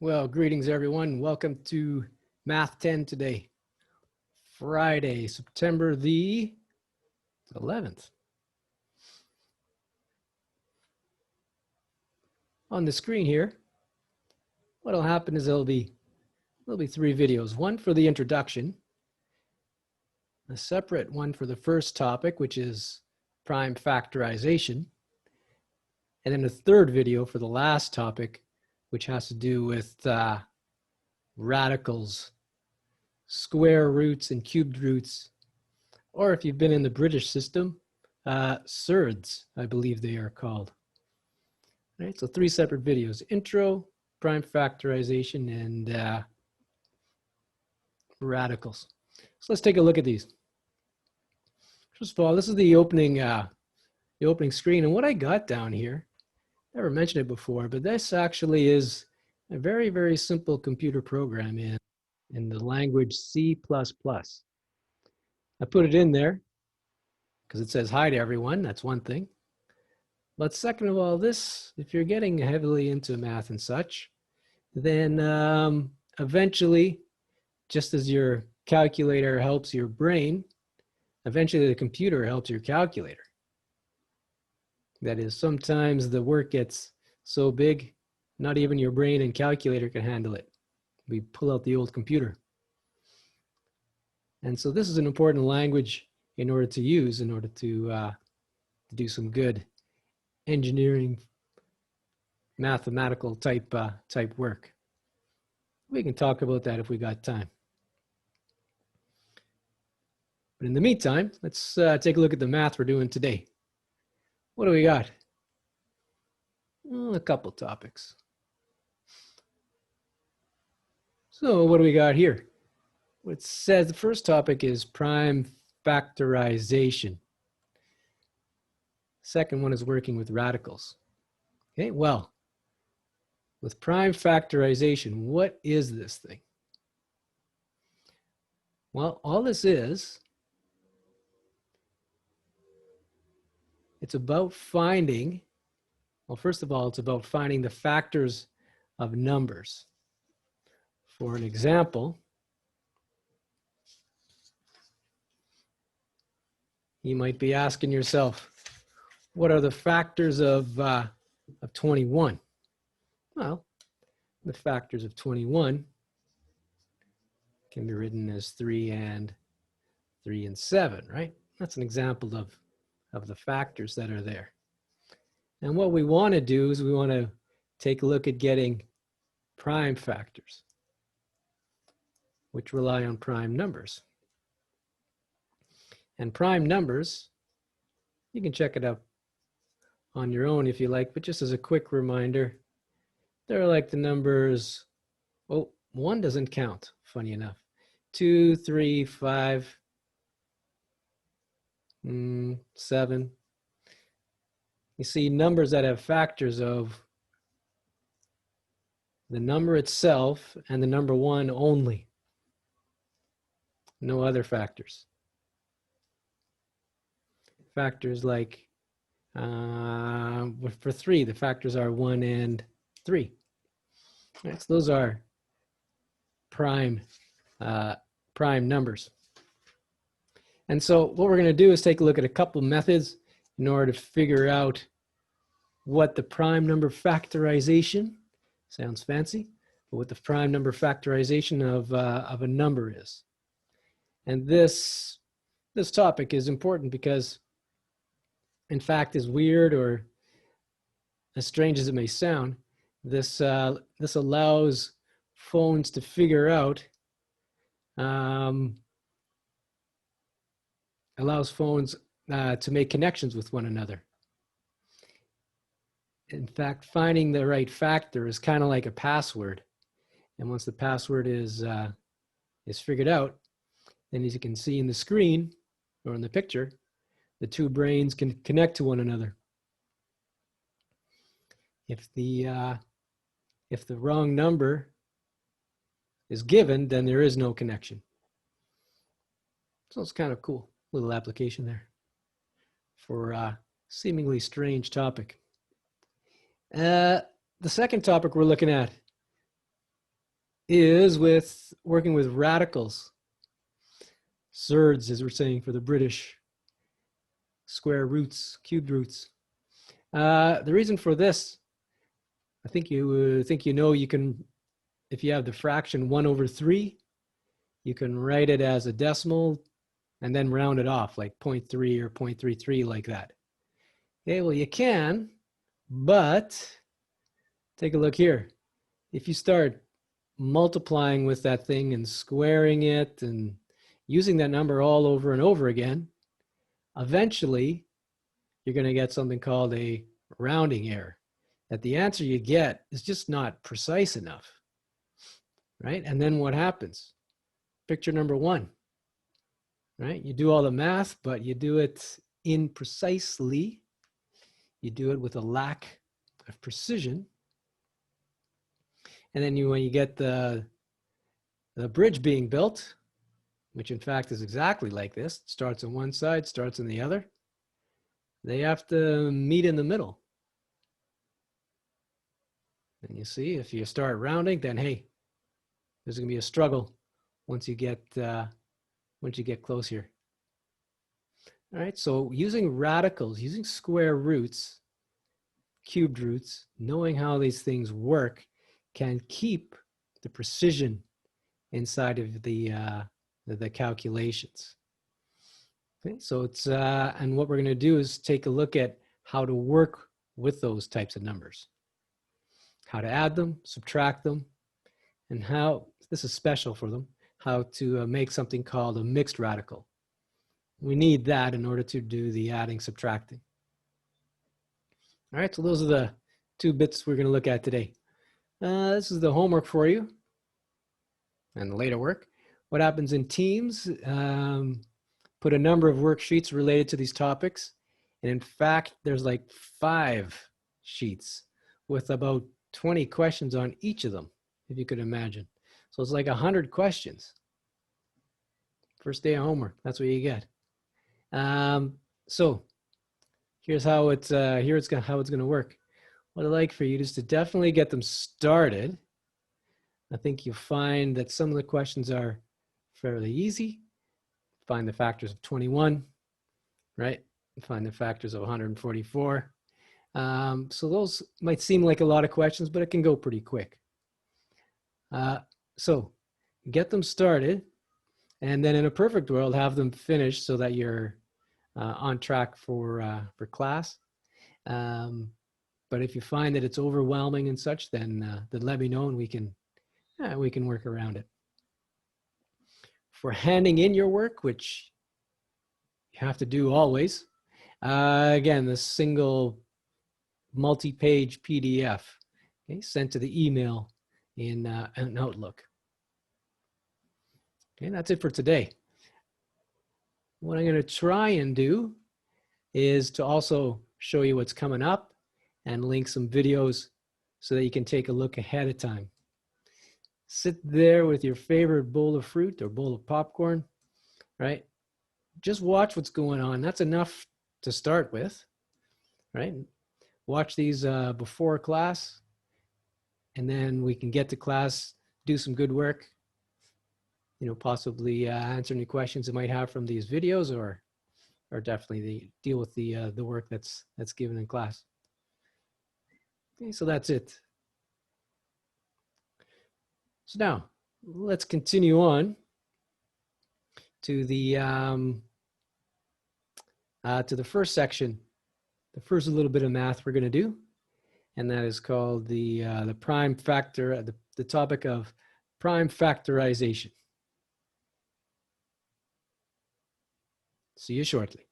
Well, greetings everyone. Welcome to Math 10 today, Friday, September the 11th. On the screen here, what'll happen is there'll be three videos. One for the introduction, a separate one for the first topic, which is prime factorization, and then a third video for the last topic, which has to do with radicals, square roots and cubed roots, or if you've been in the British system, surds, I believe they are called. All right, so three separate videos: intro, prime factorization, and radicals. So let's take a look at these. First of all, this is the opening screen, and what I got down here, never mentioned it before, but this actually is a very, very simple computer program in the language C++. I put it in there because it says hi to everyone. That's one thing. But second of all, this, if you're getting heavily into math and such, then eventually, just as your calculator helps your brain, eventually the computer helps your calculator. That is, sometimes the work gets so big, not even your brain and calculator can handle it. We pull out the old computer. And so this is an important language in order to use, in order to do some good engineering, mathematical type work. We can talk about that if we got time. But in the meantime, let's take a look at the math we're doing today. What do we got? Well, a couple topics. So what do we got here? It says the first topic is prime factorization. Second one is working with radicals. Okay, well, with prime factorization, what is this thing? Well, all this is, it's about finding, well, first of all, it's about finding the factors of numbers. For an example, you might be asking yourself, what are the factors of 21? Well, the factors of 21 can be written as 3 and 7, right? That's an example of the factors that are there. And what we want to do is we want to take a look at getting prime factors, which rely on prime numbers. And prime numbers, you can check it out on your own if you like, but just as a quick reminder, they're like the numbers, oh, 1 doesn't count, funny enough. 2, 3, 5, 7. You see numbers that have factors of the number itself and the number 1 only. No other factors. Factors like, for 3, the factors are 1 and 3. Right, so those are prime numbers. And so what we're going to do is take a look at a couple methods in order to figure out what the prime number factorization, sounds fancy, but what the prime number factorization of a number is. And this topic is important because, in fact, as weird or as strange as it may sound, this allows phones to figure out, allows phones to make connections with one another. In fact, finding the right factor is kind of like a password. And once the password is figured out, then as you can see in the screen or in the picture, the two brains can connect to one another. If the wrong number is given, then there is no connection. So it's kind of cool, little application there for a seemingly strange topic. The second topic we're looking at is with working with radicals. Surds, as we're saying for the British, square roots, cubed roots. The reason for this, I think you know, you can, if you have the fraction 1/3, you can write it as a decimal and then round it off like 0.3 or 0.33 like that. Okay, well you can, but take a look here. If you start multiplying with that thing and squaring it and using that number all over and over again, eventually you're going to get something called a rounding error, that the answer you get is just not precise enough, right? And then what happens? Picture number one, right? You do all the math, but you do it imprecisely. You do it with a lack of precision. And then when you get the bridge being built, which in fact is exactly like this, it starts on one side, starts on the other, they have to meet in the middle. And you see, if you start rounding, then hey, there's going to be a struggle once you get close here. All right, so using radicals, using square roots, cubed roots, knowing how these things work can keep the precision inside of the calculations. Okay, so it's and what we're going to do is take a look at how to work with those types of numbers, how to add them, subtract them, and how, this is special for them, how to make something called a mixed radical. We need that in order to do the adding, subtracting. All right, so those are the two bits we're going to look at today. This is the homework for you and the later work. What happens in teams, put a number of worksheets related to these topics. And in fact, there's like 5 sheets with about 20 questions on each of them, if you could imagine. So it's like 100 questions. First day of homework, that's what you get. So here's how it's going to work. What I'd like for you is to definitely get them started. I think you'll find that some of the questions are fairly easy. Find the factors of 21, right? Find the factors of 144. So those might seem like a lot of questions, but it can go pretty quick. So get them started, and then in a perfect world, have them finished so that you're on track for class. But if you find that it's overwhelming and such, then let me know and we can work around it. For handing in your work, which you have to do always, again, the single multi-page PDF, okay, sent to the email in an Outlook. Okay, that's it for today. What I'm going to try and do is to also show you what's coming up and link some videos so that you can take a look ahead of time. Sit there with your favorite bowl of fruit or bowl of popcorn, right? Just watch what's going on. That's enough to start with, right? Watch these before class, and then we can get to class, do some good work, you know, possibly answer any questions you might have from these videos, or definitely deal with the work that's given in class. Okay, so that's it. So now let's continue on to the first section, the first little bit of math we're going to do, and that is called the prime factor, the topic of prime factorization. See you shortly.